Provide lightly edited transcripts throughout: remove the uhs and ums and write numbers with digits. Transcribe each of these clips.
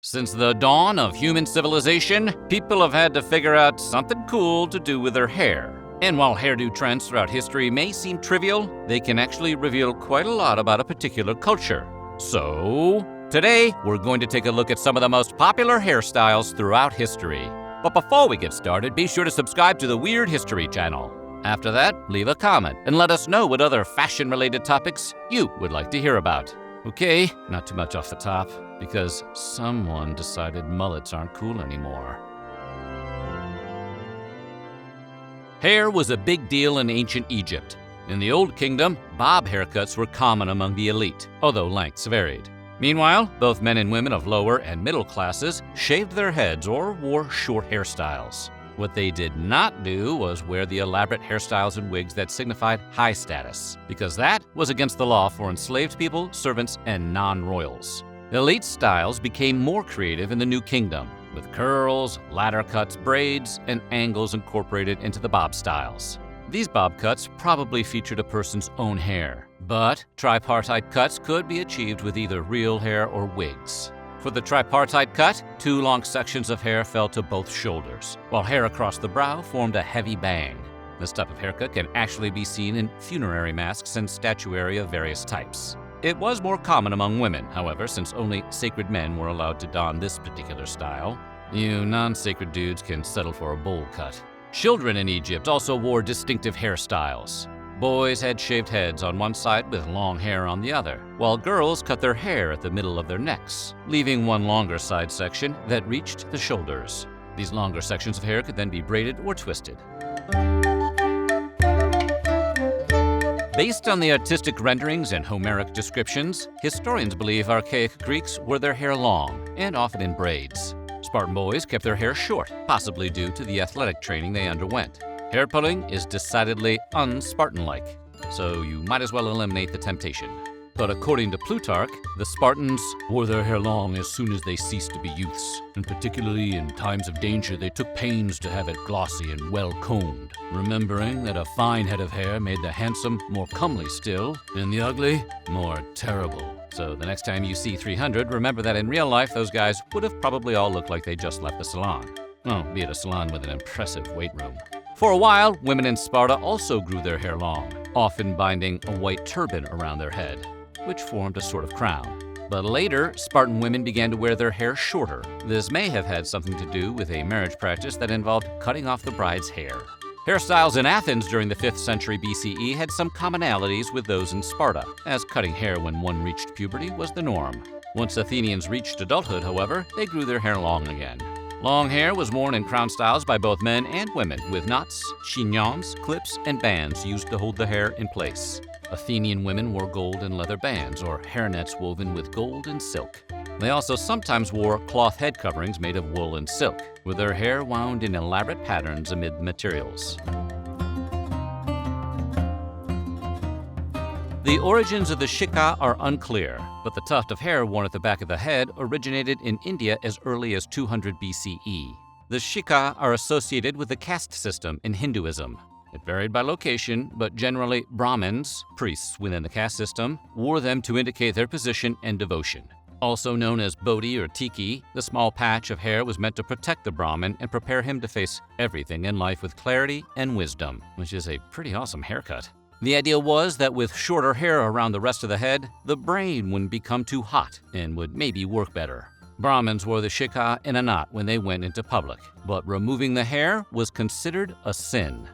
Since the dawn of human civilization, people have had to figure out something cool to do with their hair. And while hairdo trends throughout history may seem trivial, they can actually reveal quite a lot about a particular culture. So, today we're going to take a look at some of the most popular hairstyles throughout history. But before we get started, be sure to subscribe to the Weird History channel. After that, leave a comment and let us know what other fashion-related topics you would like to hear about. Okay, not too much off the top, because someone decided mullets aren't cool anymore. Hair was a big deal in ancient Egypt. In the Old Kingdom, bob haircuts were common among the elite, although lengths varied. Meanwhile, both men and women of lower and middle classes shaved their heads or wore short hairstyles. What they did not do was wear the elaborate hairstyles and wigs that signified high status, because that was against the law for enslaved people, servants, and non-royals. Elite styles became more creative in the New Kingdom, with curls, ladder cuts, braids, and angles incorporated into the bob styles. These bob cuts probably featured a person's own hair, but tripartite cuts could be achieved with either real hair or wigs. For the tripartite cut, two long sections of hair fell to both shoulders, while hair across the brow formed a heavy bang. This type of haircut can actually be seen in funerary masks and statuary of various types. It was more common among women, however, since only sacred men were allowed to don this particular style. You non-sacred dudes can settle for a bowl cut. Children in Egypt also wore distinctive hairstyles. Boys had shaved heads on one side with long hair on the other, while girls cut their hair at the middle of their necks, leaving one longer side section that reached the shoulders. These longer sections of hair could then be braided or twisted. Based on the artistic renderings and Homeric descriptions, historians believe archaic Greeks wore their hair long and often in braids. Spartan boys kept their hair short, possibly due to the athletic training they underwent. Hair pulling is decidedly un-Spartan-like, so you might as well eliminate the temptation. But according to Plutarch, the Spartans wore their hair long as soon as they ceased to be youths, and particularly in times of danger they took pains to have it glossy and well-combed, remembering that a fine head of hair made the handsome more comely still, and the ugly more terrible. So the next time you see 300, remember that in real life those guys would have probably all looked like they just left the salon. Well, be it a salon with an impressive weight room. For a while, women in Sparta also grew their hair long, often binding a white turban around their head, which formed a sort of crown. But later, Spartan women began to wear their hair shorter. This may have had something to do with a marriage practice that involved cutting off the bride's hair. Hairstyles in Athens during the 5th century BCE had some commonalities with those in Sparta, as cutting hair when one reached puberty was the norm. Once Athenians reached adulthood, however, they grew their hair long again. Long hair was worn in crown styles by both men and women, with knots, chignons, clips, and bands used to hold the hair in place. Athenian women wore gold and leather bands, or hairnets woven with gold and silk. They also sometimes wore cloth head coverings made of wool and silk, with their hair wound in elaborate patterns amid the materials. The origins of the shikha are unclear, but the tuft of hair worn at the back of the head originated in India as early as 200 BCE. The shikha are associated with the caste system in Hinduism. It varied by location, but generally Brahmins, priests within the caste system, wore them to indicate their position and devotion. Also known as bodhi or tiki, the small patch of hair was meant to protect the Brahmin and prepare him to face everything in life with clarity and wisdom, which is a pretty awesome haircut. The idea was that with shorter hair around the rest of the head, the brain wouldn't become too hot and would maybe work better. Brahmins wore the shikha in a knot when they went into public, but removing the hair was considered a sin.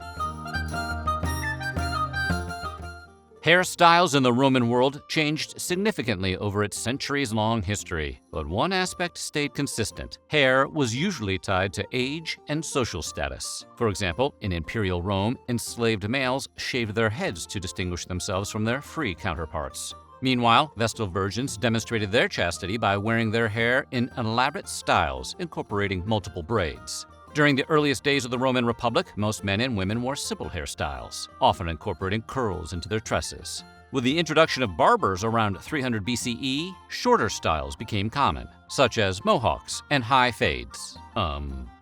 Hairstyles in the Roman world changed significantly over its centuries-long history, but one aspect stayed consistent. Hair was usually tied to age and social status. For example, in imperial Rome, enslaved males shaved their heads to distinguish themselves from their free counterparts. Meanwhile, Vestal virgins demonstrated their chastity by wearing their hair in elaborate styles, incorporating multiple braids. During the earliest days of the Roman Republic, most men and women wore simple hairstyles, often incorporating curls into their tresses. With the introduction of barbers around 300 BCE, shorter styles became common, such as mohawks and high fades.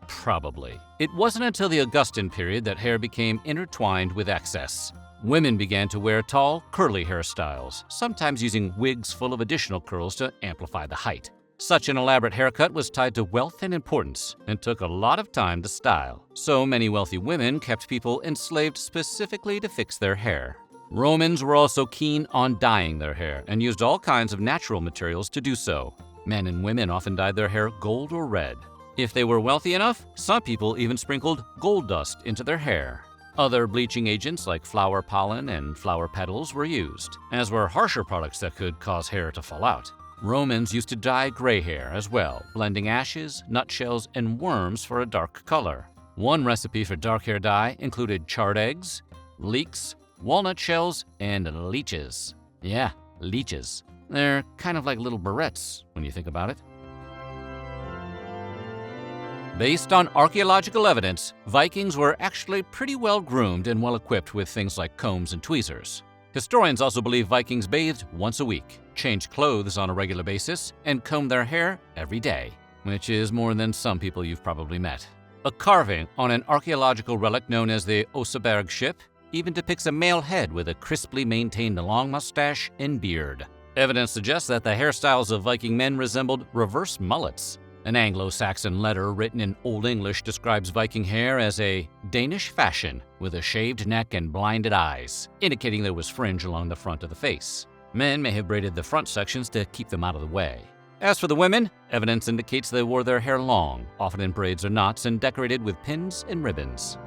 Probably. It wasn't until the Augustan period that hair became intertwined with excess. Women began to wear tall, curly hairstyles, sometimes using wigs full of additional curls to amplify the height. Such an elaborate haircut was tied to wealth and importance and took a lot of time to style. So many wealthy women kept people enslaved specifically to fix their hair. Romans were also keen on dyeing their hair and used all kinds of natural materials to do so. Men and women often dyed their hair gold or red. If they were wealthy enough, some people even sprinkled gold dust into their hair. Other bleaching agents like flower pollen and flower petals were used, as were harsher products that could cause hair to fall out. Romans used to dye gray hair as well, blending ashes, nutshells, and worms for a dark color. One recipe for dark hair dye included charred eggs, leeks, walnut shells, and leeches. Yeah, leeches. They're kind of like little barrettes when you think about it. Based on archaeological evidence, Vikings were actually pretty well groomed and well equipped with things like combs and tweezers. Historians also believe Vikings bathed once a week, changed clothes on a regular basis, and combed their hair every day, which is more than some people you've probably met. A carving on an archaeological relic known as the Oseberg ship even depicts a male head with a crisply maintained long mustache and beard. Evidence suggests that the hairstyles of Viking men resembled reverse mullets. An Anglo-Saxon letter written in Old English describes Viking hair as a Danish fashion with a shaved neck and blinded eyes, indicating there was fringe along the front of the face. Men may have braided the front sections to keep them out of the way. As for the women, evidence indicates they wore their hair long, often in braids or knots, and decorated with pins and ribbons.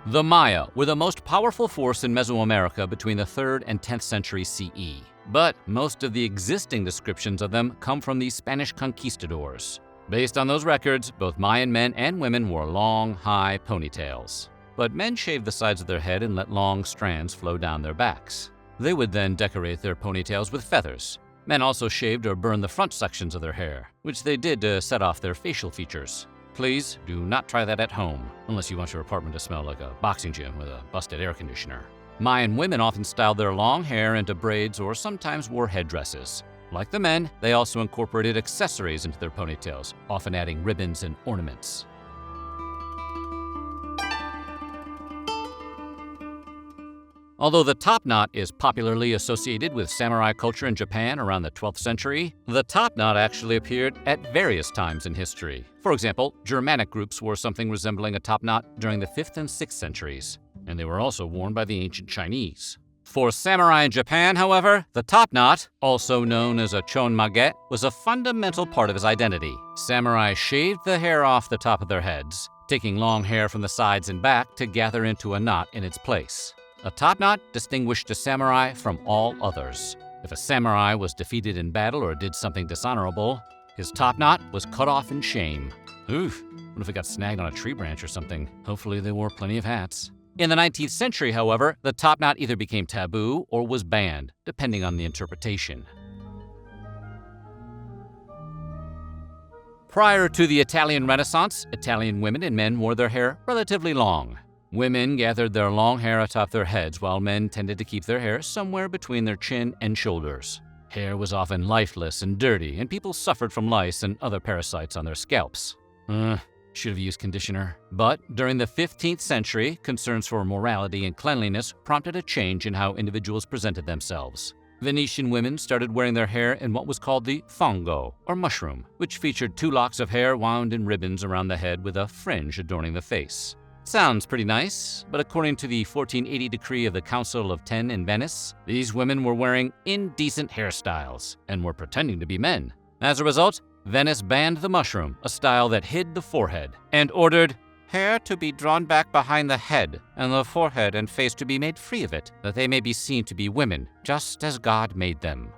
The Maya were the most powerful force in Mesoamerica between the 3rd and 10th century CE. But most of the existing descriptions of them come from the Spanish conquistadors. Based on those records, both Mayan men and women wore long, high ponytails. But men shaved the sides of their head and let long strands flow down their backs. They would then decorate their ponytails with feathers. Men also shaved or burned the front sections of their hair, which they did to set off their facial features. Please do not try that at home, unless you want your apartment to smell like a boxing gym with a busted air conditioner. Mayan women often styled their long hair into braids or sometimes wore headdresses. Like the men, they also incorporated accessories into their ponytails, often adding ribbons and ornaments. Although the top knot is popularly associated with samurai culture in Japan around the 12th century, the top knot actually appeared at various times in history. For example, Germanic groups wore something resembling a top knot during the 5th and 6th centuries, and they were also worn by the ancient Chinese. For samurai in Japan, however, the top knot, also known as a chonmage, was a fundamental part of his identity. Samurai shaved the hair off the top of their heads, taking long hair from the sides and back to gather into a knot in its place. A top knot distinguished a samurai from all others. If a samurai was defeated in battle or did something dishonorable, his top knot was cut off in shame. Oof, what if it got snagged on a tree branch or something? Hopefully they wore plenty of hats. In the 19th century, however, the top knot either became taboo or was banned, depending on the interpretation. Prior to the Italian Renaissance, Italian women and men wore their hair relatively long. Women gathered their long hair atop their heads, while men tended to keep their hair somewhere between their chin and shoulders. Hair was often lifeless and dirty, and people suffered from lice and other parasites on their scalps. Should have used conditioner. But during the 15th century, concerns for morality and cleanliness prompted a change in how individuals presented themselves. Venetian women started wearing their hair in what was called the fongo, or mushroom, which featured 2 locks of hair wound in ribbons around the head with a fringe adorning the face. Sounds pretty nice, but according to the 1480 decree of the Council of Ten in Venice, these women were wearing indecent hairstyles and were pretending to be men. As a result, Venice banned the mushroom, a style that hid the forehead, and ordered hair to be drawn back behind the head and the forehead and face to be made free of it, that they may be seen to be women, just as God made them.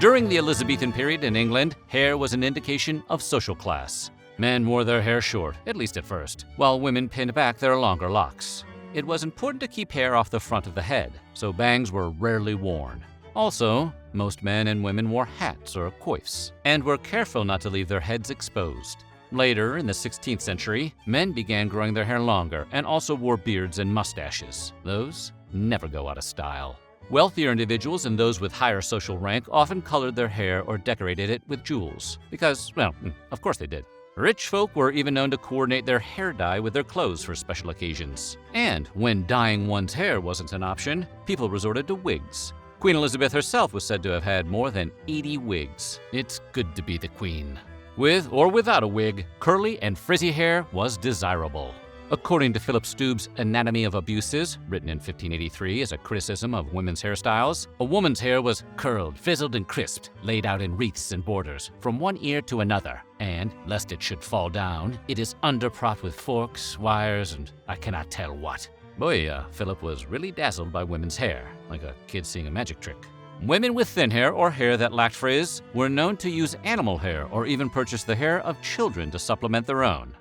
During the Elizabethan period in England, hair was an indication of social class. Men wore their hair short, at least at first, while women pinned back their longer locks. It was important to keep hair off the front of the head, so bangs were rarely worn. Also, most men and women wore hats or coifs, and were careful not to leave their heads exposed. Later, in the 16th century, men began growing their hair longer and also wore beards and mustaches. Those never go out of style. Wealthier individuals and those with higher social rank often colored their hair or decorated it with jewels, because, well, of course they did. Rich folk were even known to coordinate their hair dye with their clothes for special occasions. And when dyeing one's hair wasn't an option, people resorted to wigs. Queen Elizabeth herself was said to have had more than 80 wigs. It's good to be the queen. With or without a wig, curly and frizzy hair was desirable. According to Philip Stubb's Anatomy of Abuses, written in 1583 as a criticism of women's hairstyles, a woman's hair was curled, frizzled, and crisped, laid out in wreaths and borders, from one ear to another, and, lest it should fall down, it is underpropped with forks, wires, and I cannot tell what. Boy, Philip was really dazzled by women's hair, like a kid seeing a magic trick. Women with thin hair or hair that lacked frizz were known to use animal hair or even purchase the hair of children to supplement their own.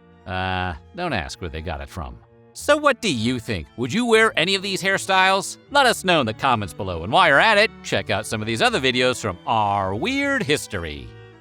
Don't ask where they got it from. So what do you think? Would you wear any of these hairstyles? Let us know in the comments below, and while you're at it, check out some of these other videos from our weird history.